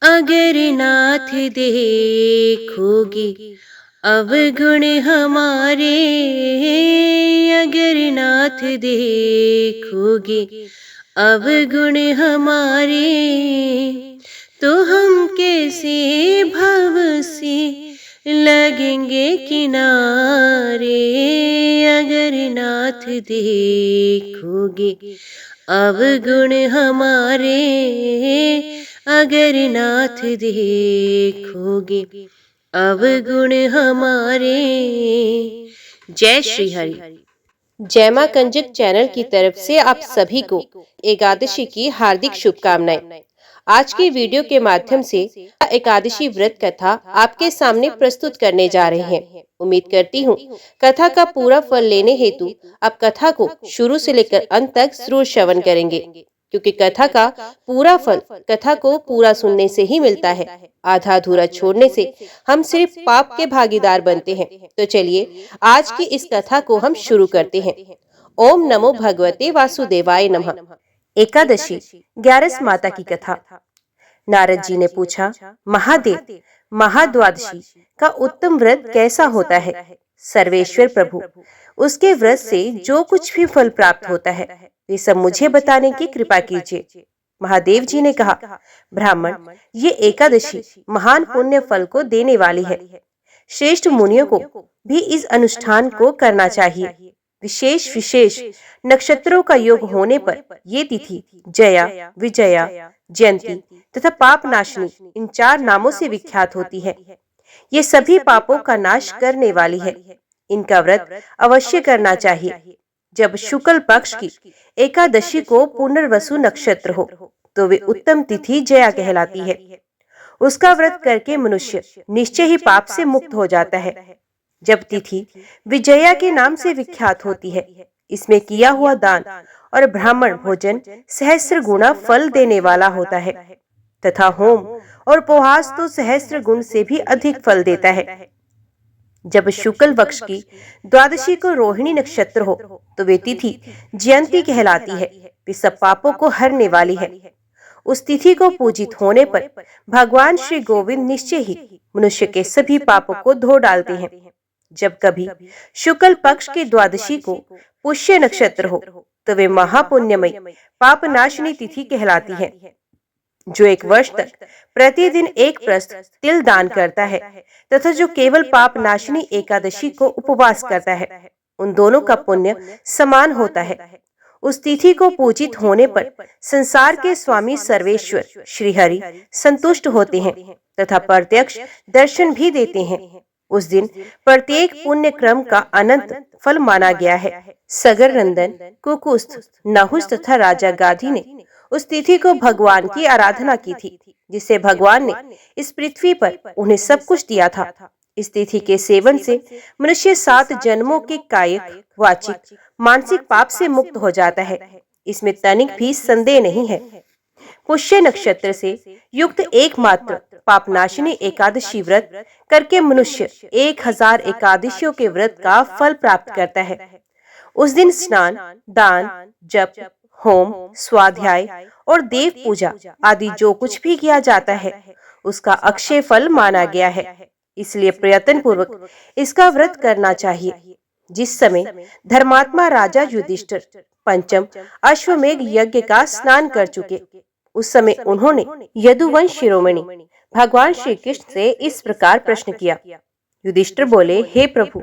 अगर नाथ देखोगे अवगुण हमारे, अगर नाथ देखोगे अवगुण हमारे, तो हम कैसे भव से लगेंगे किनारे। अगर नाथ देखोगे अवगुण हमारे, अगर नाथ देखोगे अवगुण हमारे। जय श्री हरि। जय मां कंजक चैनल की तरफ से आप सभी को एकादशी की हार्दिक शुभकामनाएं। आज की वीडियो के माध्यम से एकादशी व्रत कथा आपके सामने प्रस्तुत करने जा रहे हैं। उम्मीद करती हूँ कथा का पूरा फल लेने हेतु आप कथा को शुरू से लेकर अंत तक जरूर श्रवण करेंगे, क्योंकि कथा का पूरा फल कथा को पूरा सुनने से ही मिलता है। आधा अधूरा छोड़ने से हम सिर्फ पाप के भागीदार बनते हैं। तो चलिए आज की इस कथा को हम शुरू करते हैं। ओम नमो भगवते वासुदेवाय नमः। एकादशी, ग्यारस माता की कथा। नारद जी ने पूछा, महादेव, महाद्वादशी का उत्तम व्रत कैसा होता है? सर्वेश्वर प्रभु, उसके व्रत से जो कुछ भी फल प्राप्त होता है वे सब मुझे बताने की कृपा कीजिए। महादेव जी ने कहा, ब्राह्मण, ये एकादशी महान पुण्य फल को देने वाली है। श्रेष्ठ मुनियों को भी इस अनुष्ठान को करना चाहिए। विशेष विशेष नक्षत्रों का योग होने पर ये तिथि जया, विजया, जयंती तथा पाप नाशनी इन 4 नामों से विख्यात होती है। ये सभी पापों का नाश करने वाली है। इनका व्रत अवश्य करना चाहिए। जब शुक्ल पक्ष की एकादशी को पुनर्वसु नक्षत्र हो तो वे उत्तम तिथि जया कहलाती है। उसका व्रत करके मनुष्य निश्चय ही पाप से मुक्त हो जाता है। जब तिथि विजया के नाम से विख्यात होती है, इसमें किया हुआ दान और ब्राह्मण भोजन सहस्त्र गुना फल देने वाला होता है, तथा होम और उपवास तो सहस्त्र गुण से भी अधिक फल देता है। जब शुक्ल पक्ष की द्वादशी को रोहिणी नक्षत्र हो तो वे तिथि जयंती कहलाती है। वे सब पापों को हरने वाली है। उस तिथि को पूजित होने पर भगवान श्री गोविंद निश्चय ही मनुष्य के सभी पापों को धो डालते हैं। जब कभी शुक्ल पक्ष की द्वादशी को पुष्य नक्षत्र हो तो वे महापुण्यमयी पाप नाशनी तिथि कहलाती है। जो 1 वर्ष तक प्रतिदिन 1 प्रस्थ तिल दान करता है तथा जो केवल पाप नाशनी एकादशी को उपवास करता है, उन दोनों का पुण्य समान होता है। उस तिथि को पूजित होने पर संसार के स्वामी सर्वेश्वर श्री हरि संतुष्ट होते हैं तथा प्रत्यक्ष दर्शन भी देते हैं। उस दिन प्रत्येक पुण्य क्रम का अनंत फल माना गया है। सगर नंदन, कुकुस्थ, नहुस तथा राजा गाधी ने उस तिथि को भगवान की आराधना की थी, जिससे भगवान ने इस पृथ्वी पर उन्हें सब कुछ दिया था। इस तिथि के सेवन से मनुष्य 7 जन्मों के कायिक, वाचिक, मानसिक पाप से मुक्त हो जाता है। इसमें तनिक भी संदेह नहीं है। पुष्य नक्षत्र से युक्त एकमात्र पापनाशिनी एकादशी व्रत करके मनुष्य 1000 एकादशियों के व्रत का फल प्राप्त करता है। उस दिन स्नान, दान, जप, होम, स्वाध्याय और देव पूजा आदि जो कुछ भी किया जाता है उसका अक्षय फल माना गया है। इसलिए प्रयत्न पूर्वक इसका व्रत करना चाहिए। जिस समय धर्मात्मा राजा युधिष्ठिर पंचम अश्वमेघ यज्ञ का स्नान कर चुके, उस समय उन्होंने यदुवंश शिरोमणि भगवान श्री कृष्ण से इस प्रकार प्रश्न किया। युधिष्ठिर बोले, हे प्रभु,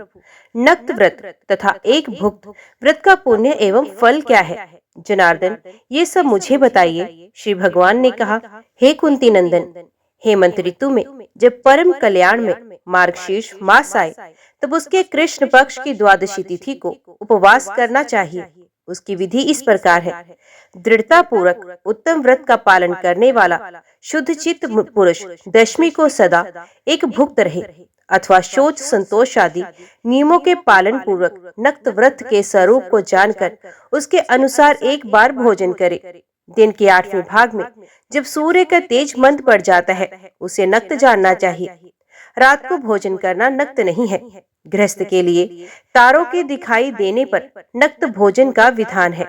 नक्त व्रत तथा एक भुक्त व्रत का पुण्य एवं फल क्या है? जनार्दन, ये सब मुझे बताइए। श्री भगवान ने कहा, हे कुंती नंदन, हेमंत ऋतु में जब परम कल्याण में मार्गशीर्ष मास आए तब उसके कृष्ण पक्ष की द्वादशी तिथि को उपवास करना चाहिए। उसकी विधि इस प्रकार है। दृढ़ता पूर्वक उत्तम व्रत का पालन करने वाला शुद्ध चित्त पुरुष दशमी को सदा एक भुक्त रहे अथवा शौच, संतोष आदि नियमों के पालन पूर्वक नक्त व्रत के स्वरूप को जानकर उसके अनुसार एक बार भोजन करे। दिन के 8वें भाग में जब सूर्य का तेज मंद पड़ जाता है उसे नक्त जानना चाहिए। रात को भोजन करना नक्त नहीं है। गृहस्थ के लिए तारों के दिखाई देने पर नक्त भोजन का विधान है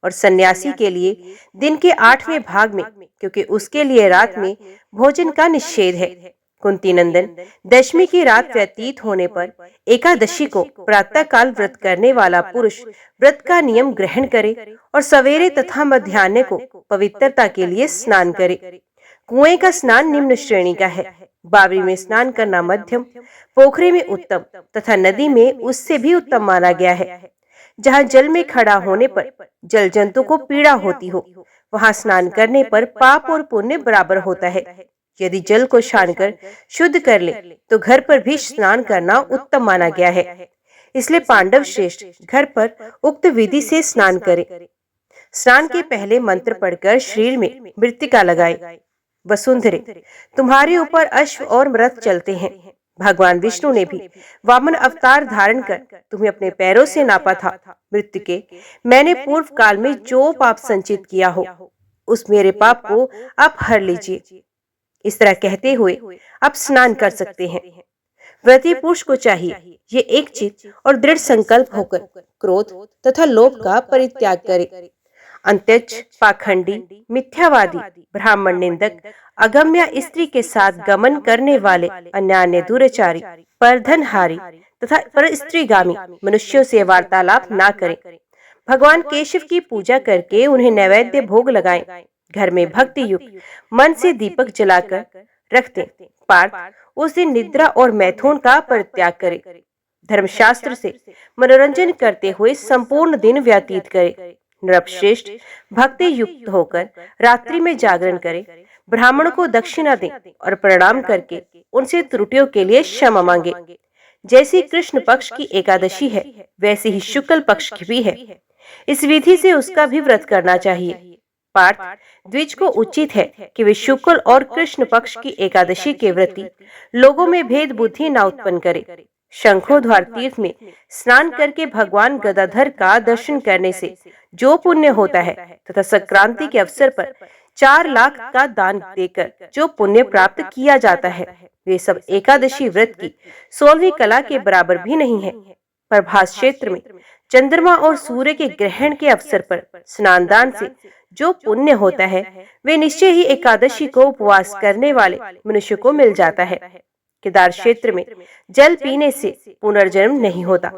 और सन्यासी के लिए दिन के 8वें भाग में, क्योंकि उसके लिए रात में भोजन का निषेध है। कुंती नंदन, दशमी की रात व्यतीत होने पर एकादशी को प्रातः काल व्रत करने वाला पुरुष व्रत का नियम ग्रहण करे और सवेरे तथा मध्याह्न को पवित्रता के लिए स्नान करे। कुएं का स्नान निम्न श्रेणी का है। बावड़ी में स्नान करना मध्यम, पोखरी में उत्तम तथा नदी में उससे भी उत्तम माना गया है। जहाँ जल में खड़ा होने पर जल जंतु को पीड़ा होती हो, वहाँ स्नान करने पर पाप और पुण्य बराबर होता है। यदि जल को छान कर शुद्ध कर ले तो घर पर भी स्नान करना उत्तम माना गया है। इसलिए पांडव श्रेष्ठ घर पर उक्त विधि से स्नान करें। स्नान के पहले मंत्र पढ़कर शरीर में मृत्तिका लगाए। वसुंधरे, तुम्हारे ऊपर अश्व और रथ चलते हैं। भगवान विष्णु ने भी वामन अवतार धारण कर तुम्हें अपने पैरों से नापा था। मृत्तिके, मैंने पूर्व काल में जो पाप संचित किया हो, उस मेरे पाप को आप हर लीजिए। इस तरह कहते हुए आप स्नान कर सकते हैं। व्रती पुरुष को चाहिए ये एक चित और दृढ़ संकल्प होकर क्रोध तथा लोभ का परित्याग करे। अंत्यज, पाखंडी, मिथ्यावादी, ब्राह्मण निंदक, अगम्य स्त्री के साथ गमन करने वाले, अन्यान्य दुराचारी, परधनहारी तथा पर स्त्रीगामी मनुष्यों से वार्तालाप ना करें। भगवान केशव की पूजा करके उन्हें नैवेद्य भोग लगाएं। घर में भक्ति युक्त मन से दीपक जलाकर रख दें। पार्थ, उस दिन निद्रा और मैथुन का परित्याग करे। धर्मशास्त्र से मनोरंजन करते हुए संपूर्ण दिन व्यतीत करे। नृपश्रेष्ठ, भक्ति युक्त होकर रात्रि में जागरण करे। ब्राह्मण को दक्षिणा दें और प्रणाम करके उनसे त्रुटियों के लिए क्षमा मांगे। जैसी कृष्ण पक्ष की एकादशी है, वैसी ही शुक्ल पक्ष की भी है। इस विधि से उसका भी व्रत करना चाहिए। पार्थ, द्विज को उचित है कि वे शुक्ल और कृष्ण पक्ष की एकादशी के व्रती लोगों में भेद बुद्धि न उत्पन्न करे। शंखोद्वार तीर्थ में स्नान करके भगवान गदाधर का दर्शन करने से जो पुण्य होता है तथा संक्रांति के अवसर पर 4 लाख का दान देकर जो पुण्य प्राप्त किया जाता है, वे सब एकादशी व्रत की 16वीं कला के बराबर भी नहीं है। प्रभास क्षेत्र में चंद्रमा और सूर्य के ग्रहण के अवसर पर स्नान दान से जो पुण्य होता है, वे निश्चय ही एकादशी को उपवास करने वाले मनुष्य को मिल जाता है। केदार क्षेत्र में जल पीने से पुनर्जन्म नहीं होता।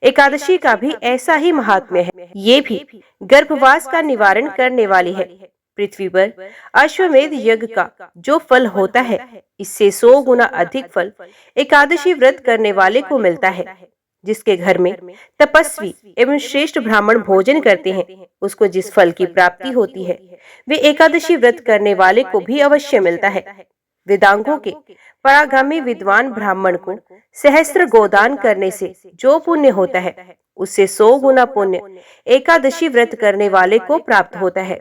एकादशी का भी ऐसा ही महात्म्य है। ये भी गर्भवास का निवारण करने वाली है। पृथ्वी पर अश्वमेध यज्ञ का जो फल होता है, इससे 100 गुना अधिक फल एकादशी व्रत करने वाले को मिलता है। जिसके घर में तपस्वी एवं श्रेष्ठ ब्राह्मण भोजन करते हैं, उसको जिस फल की प्राप्ति होती है, वे एकादशी व्रत करने वाले को भी अवश्य मिलता है। वेदांगों के परागामी विद्वान ब्राह्मण को सहस्त्र गोदान करने से जो पुण्य होता है, उससे 100 गुना पुण्य एकादशी व्रत करने वाले को प्राप्त होता है।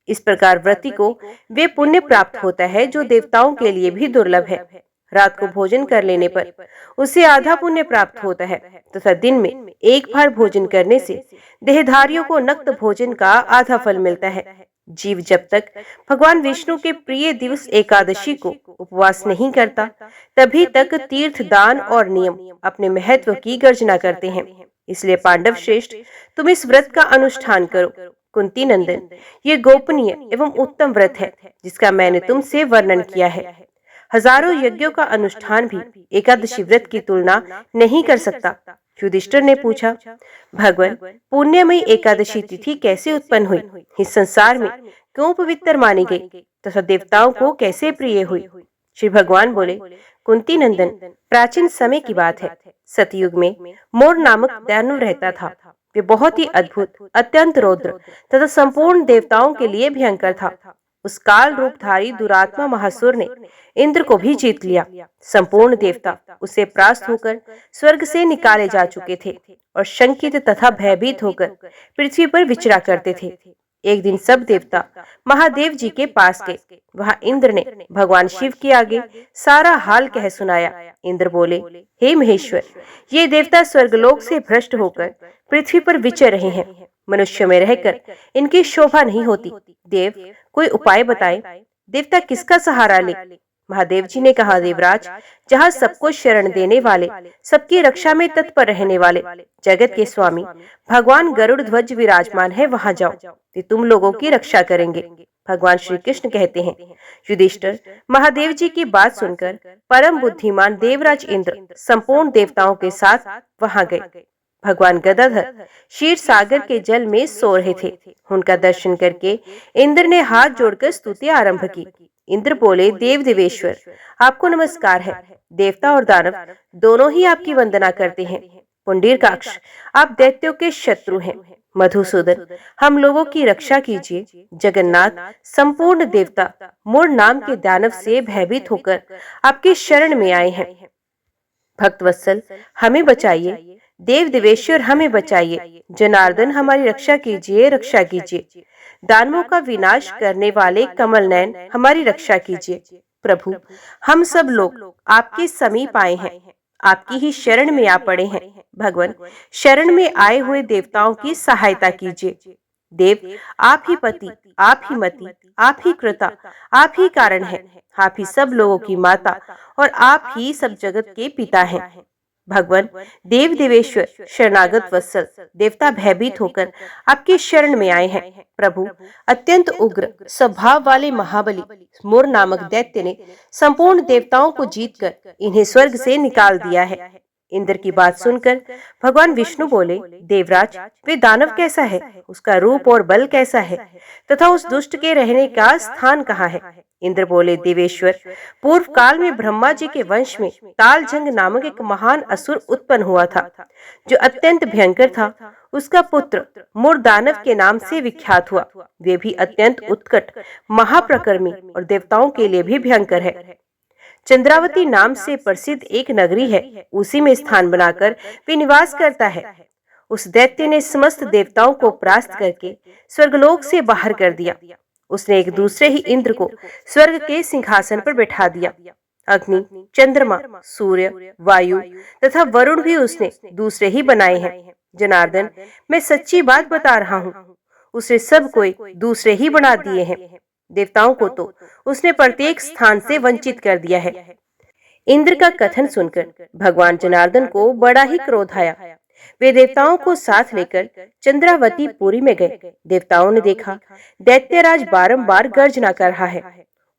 इस प्रकार व्रती को वे पुण्य प्राप्त होता है जो देवताओं के लिए भी दुर्लभ है। रात को भोजन कर लेने पर उसे आधा पुण्य प्राप्त होता है तथा दिन में एक बार भोजन करने से देहधारियों को नक्त भोजन का आधा फल मिलता है। जीव जब तक भगवान विष्णु के प्रिय दिवस एकादशी को उपवास नहीं करता, तभी तक तीर्थ दान और नियम अपने महत्व की गर्जना करते हैं। इसलिए पांडव श्रेष्ठ, तुम इस व्रत का अनुष्ठान करो। कुंती नंदन, ये गोपनीय एवं उत्तम व्रत है जिसका मैंने तुमसे वर्णन किया है। हजारों यज्ञों का अनुष्ठान भी एकादशी व्रत की तुलना नहीं कर सकता। युधिष्ठिर ने पूछा, भगवान, पुण्यमयी एकादशी तिथि कैसे उत्पन्न हुई? इस संसार में क्यों पवित्र मानी गई तथा देवताओं को कैसे प्रिय हुई? श्री भगवान बोले, कुंती नंदन, प्राचीन समय की बात है। सतयुग में मोर नामक दानव रहता था। वे बहुत ही अद्भुत, अत्यंत रौद्र तथा संपूर्ण देवताओं के लिए भयंकर था। उस काल रूपधारी दुरात्मा महासुर ने इंद्र को भी जीत लिया। संपूर्ण देवता उसे परास्त होकर स्वर्ग से निकाले जा चुके थे और शंकित तथा भयभीत होकर पृथ्वी पर विचरा करते थे। एक दिन सब देवता महादेव जी के पास गए। वहाँ इंद्र ने भगवान शिव के आगे सारा हाल कह सुनाया। इंद्र बोले, हे महेश्वर, ये देवता स्वर्गलोक से भ्रष्ट होकर पृथ्वी पर विचर रहे हैं। मनुष्य में रहकर इनकी शोभा नहीं होती। देव, कोई उपाय बताए। देवता किसका सहारा ले? महादेव जी ने कहा, देवराज, जहाँ सबको शरण देने वाले, सबकी रक्षा में तत्पर रहने वाले जगत के स्वामी भगवान गरुड़ ध्वज विराजमान है, वहां जाओ, वे तुम लोगों की रक्षा करेंगे। भगवान श्री कृष्ण कहते हैं, युधिष्ठिर, महादेव जी की बात सुनकर परम बुद्धिमान देवराज इंद्र संपूर्ण देवताओं के साथ वहां गए। भगवान गदाधर क्षीर सागर के जल में सो रहे थे। उनका दर्शन करके इंद्र ने हाथ जोड़कर स्तुति आरंभ की। इंद्र बोले, देव देवेश्वर, आपको नमस्कार है। देवता और दानव दोनों ही आपकी वंदना करते हैं। पुंडरीकाक्ष, आप दैत्यों के शत्रु हैं। मधुसूदन, हम लोगों की रक्षा कीजिए। जगन्नाथ, संपूर्ण देवता मूर नाम के दानव से भयभीत होकर आपकी शरण में आए हैं। भक्तवत्सल, हमें बचाइए। देव देवेश्वर, हमें बचाइए। जनार्दन, हमारी रक्षा कीजिए, रक्षा कीजिए। दानवों का विनाश करने वाले कमल नयन, हमारी रक्षा कीजिए। प्रभु, हम सब लोग आपके समीप आए हैं, आपकी ही शरण में आ पड़े हैं। भगवान, शरण में आए हुए देवताओं की सहायता कीजिए। देव, आप ही पति, आप ही मति, आप ही कृता, आप ही कारण है, आप ही सब लोगों की माता और आप ही सब जगत के पिता हैं। भगवान, देव देवेश्वर, शरणागत वत्सल देवता भयभीत होकर आपकी शरण में आए हैं। प्रभु, अत्यंत उग्र स्वभाव वाले महाबली मोर नामक दैत्य ने संपूर्ण देवताओं को जीतकर इन्हें स्वर्ग से निकाल दिया है। इंद्र की बात सुनकर भगवान विष्णु बोले, देवराज, वे दानव कैसा है, उसका रूप और बल कैसा है, तथा उस दुष्ट के रहने का स्थान कहाँ है? इंद्र बोले, देवेश्वर, पूर्व काल में ब्रह्मा जी के वंश में तालजंग नामक एक महान असुर उत्पन्न हुआ था, जो अत्यंत भयंकर था। उसका पुत्र मूर दानव के नाम से विख्यात हुआ। वे भी अत्यंत उत्कट, महाप्रकर्मी और देवताओं के लिए भी भयंकर है। चंद्रावती नाम से प्रसिद्ध एक नगरी है, उसी में स्थान बनाकर वे निवास करता है। उस दैत्य ने समस्त देवताओं को परास्त करके स्वर्गलोक से बाहर कर दिया। उसने एक दूसरे ही इंद्र को स्वर्ग के सिंहासन पर बैठा दिया। अग्नि, चंद्रमा, सूर्य, वायु तथा वरुण भी उसने दूसरे ही बनाए हैं। जनार्दन, मैं सच्ची बात बता रहा हूँ, उसने सब कोई दूसरे ही बना दिए हैं। देवताओं को तो उसने प्रत्येक स्थान से वंचित कर दिया है। इंद्र का कथन सुनकर भगवान जनार्दन को बड़ा ही क्रोध आया। वे देवताओं को साथ लेकर चंद्रावती पुरी में गए। देवताओं ने देखा दैत्यराज बारंबार गर्जना कर रहा है।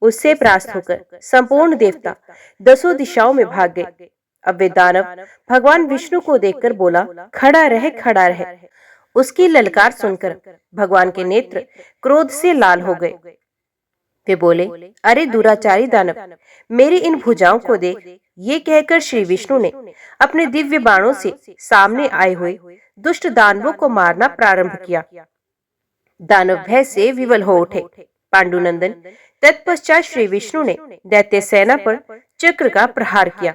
उससे परास्त होकर संपूर्ण देवता दसों दिशाओं में भाग गए। अब वे दानव भगवान विष्णु को देखकर बोला, खड़ा रहे, खड़ा रहे। उसकी ललकार सुनकर भगवान के नेत्र क्रोध से लाल हो गए। वे बोले, अरे दुराचारी दानव, मेरी इन भुजाओं को देख। ये कहकर श्री विष्णु ने अपने दिव्य बाणों से सामने आए हुए दुष्ट दानवों को मारना प्रारंभ किया। दानव भय से विवल हो उठे। पांडुनंदन, तत्पश्चात श्री विष्णु ने दैत्य सेना पर चक्र का प्रहार किया।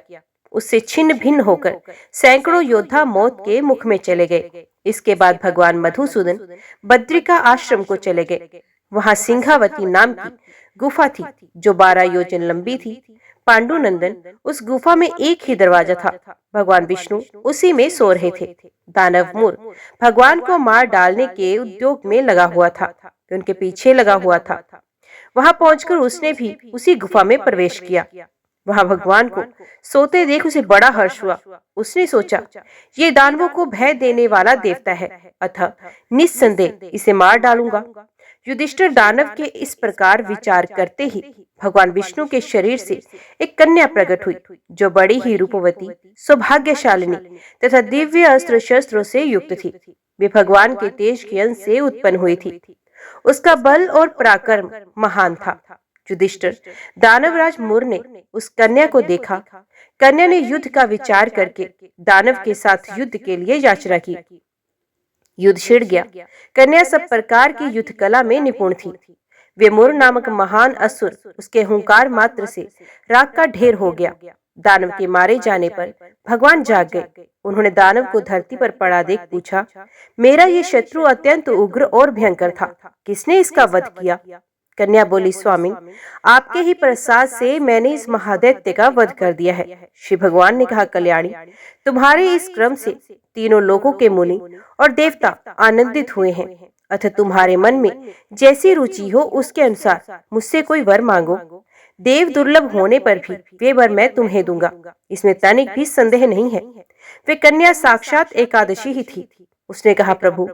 उससे छिन्न भिन्न होकर सैकड़ों योद्धा मौत के मुख में चले गए। इसके बाद भगवान मधुसूदन बद्रिका आश्रम को चले गए। वहां सिंहावती नाम की गुफा थी, जो 12 योजन लंबी थी। पांडुनंदन, उस गुफा में एक ही दरवाजा था। भगवान विष्णु उसी में सो रहे थे। दानव मूर भगवान को मार डालने के उद्योग में लगा हुआ था, उनके पीछे लगा हुआ था। वहां पहुंचकर उसने भी उसी गुफा में प्रवेश किया। वहां भगवान को सोते देख उसे बड़ा हर्ष हुआ। उसने सोचा, ये दानवों को भय देने वाला देवता है, अतः निस्संदेह इसे मार डालूंगा। युधिष्ठिर दानव के इस प्रकार विचार करते ही भगवान विष्णु के शरीर से एक कन्या प्रकट हुई, जो बड़ी ही रूपवती, सौभाग्यशालिनी तथा दिव्य अस्त्र शस्त्रों से युक्त थी। वे भगवान के तेज के अंश से उत्पन्न हुई थी। उसका बल और पराक्रम महान था। युधिष्ठिर दानवराज मूर ने उस कन्या को देखा। कन्या ने युद्ध का विचार करके दानव के साथ युद्ध के लिए याचना की। युद्ध छिड़ गया। कन्या सब प्रकार की युद्ध कला में निपुण थी। वे मूर नामक महान असुर उसके हुंकार मात्र से राख का ढेर हो गया। दानव के मारे जाने पर भगवान जाग गए। उन्होंने दानव को धरती पर पड़ा देख पूछा, मेरा ये शत्रु अत्यंत उग्र और भयंकर था, किसने इसका वध किया? कन्या बोली, स्वामी, आपके ही प्रसाद से मैंने इस महादैत्य का वध कर दिया है। श्री भगवान ने कहा, कल्याणी, तुम्हारे इस क्रम से तीनों लोगों के मुनि और देवता आनंदित हुए हैं। अतः तुम्हारे मन में जैसी रुचि हो उसके अनुसार मुझसे कोई वर मांगो। देव दुर्लभ होने पर भी वे वर मैं तुम्हें दूंगा, इसमें तनिक भी संदेह नहीं है। वे कन्या साक्षात एकादशी ही थी। उसने कहा, प्रभु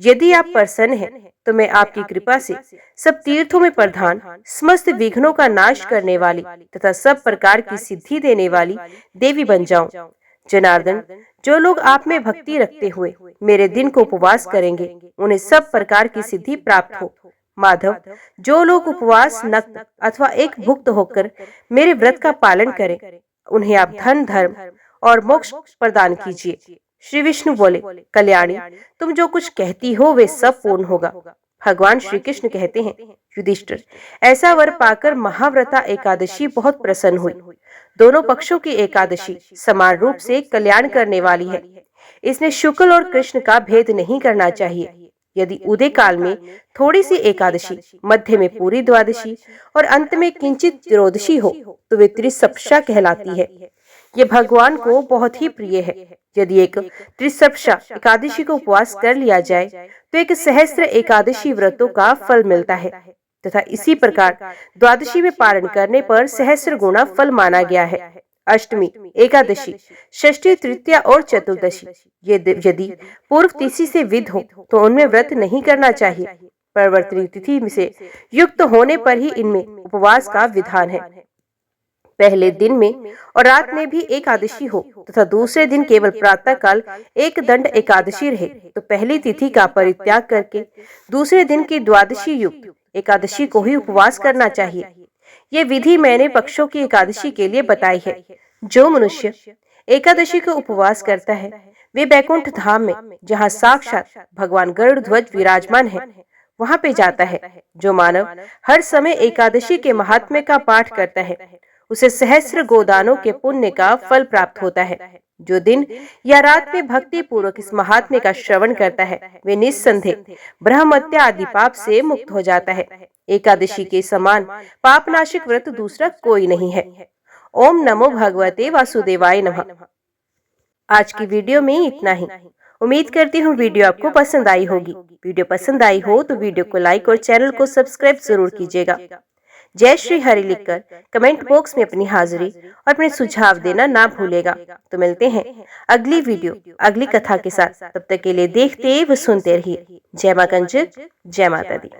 यदि आप प्रसन्न हैं तो मैं आपकी कृपा से सब तीर्थों में प्रधान, समस्त विघ्नों का नाश करने वाली तथा सब प्रकार की सिद्धि देने वाली देवी बन जाऊं। जनार्दन, जो लोग आप में भक्ति रखते हुए मेरे दिन को उपवास करेंगे उन्हें सब प्रकार की सिद्धि प्राप्त हो। माधव, जो लोग उपवास, नक्त अथवा एक भुक्त होकर मेरे व्रत का पालन करें उन्हें आप धन, धर्म और मोक्ष प्रदान कीजिए। श्री विष्णु बोले, कल्याणी, तुम जो कुछ कहती हो वे सब पूर्ण होगा। भगवान श्री कृष्ण कहते हैं, युधिष्ठिर, ऐसा वर पाकर महाव्रता एकादशी बहुत प्रसन्न हुई। दोनों पक्षों की एकादशी समान रूप से कल्याण करने वाली है। इसने शुक्ल और कृष्ण का भेद नहीं करना चाहिए। यदि उदय काल में थोड़ी सी एकादशी, मध्य में पूरी द्वादशी और अंत में किंचित त्रोदशी हो तो वे त्रिसप्शा कहलाती है। ये भगवान को बहुत ही प्रिय है। यदि एक त्रिसप्शा एकादशी को उपवास कर लिया जाए तो एक सहस्त्र एकादशी व्रतों का फल मिलता है तथा इसी प्रकार द्वादशी में पारण करने पर सहस्त्र गुना फल माना गया है। अष्टमी, एकादशी, षष्ठी, तृतीया और चतुर्दशी ये यदि पूर्व तिथि से विध हो तो उनमें व्रत नहीं करना चाहिए। परिवर्तनी तिथि से युक्त होने पर ही इनमें उपवास का विधान है। पहले दिन में और रात में भी एकादशी हो तथा दूसरे दिन केवल प्रातः काल एक दंड एकादशी रहे तो पहली तिथि का परित्याग करके दूसरे दिन की द्वादशी युक्त एकादशी को ही उपवास करना चाहिए। ये विधि मैंने पक्षों की एकादशी के लिए बताई है। जो मनुष्य एकादशी को उपवास करता है वे बैकुंठ धाम में, जहाँ साक्षात भगवान गरुड़ ध्वज विराजमान है, वहाँ पे जाता है। जो मानव हर समय एकादशी के महात्म्य का पाठ करता है उसे सहस्त्र गोदानों के पुण्य का फल प्राप्त होता है। जो दिन या रात में भक्ति पूर्वक इस महात्म्य का श्रवण करता है वे निस्संदेह ब्रह्मत्या आदि पाप से मुक्त हो जाता है। एकादशी के समान पापनाशक व्रत दूसरा कोई नहीं है। ओम नमो भगवते वासुदेवाय नमः। आज की वीडियो में इतना ही। उम्मीद करती हूँ वीडियो आपको पसंद आई होगी। वीडियो पसंद आई हो तो वीडियो को लाइक और चैनल को सब्सक्राइब जरूर कीजिएगा। जय श्री हरि लिखकर कमेंट बॉक्स में अपनी हाजिरी और अपने सुझाव देना ना भूलेगा। तो मिलते हैं अगली वीडियो, अगली कथा के साथ। तब तक के लिए देखते व सुनते रहिए। जय मां कंजक, जय माता दी।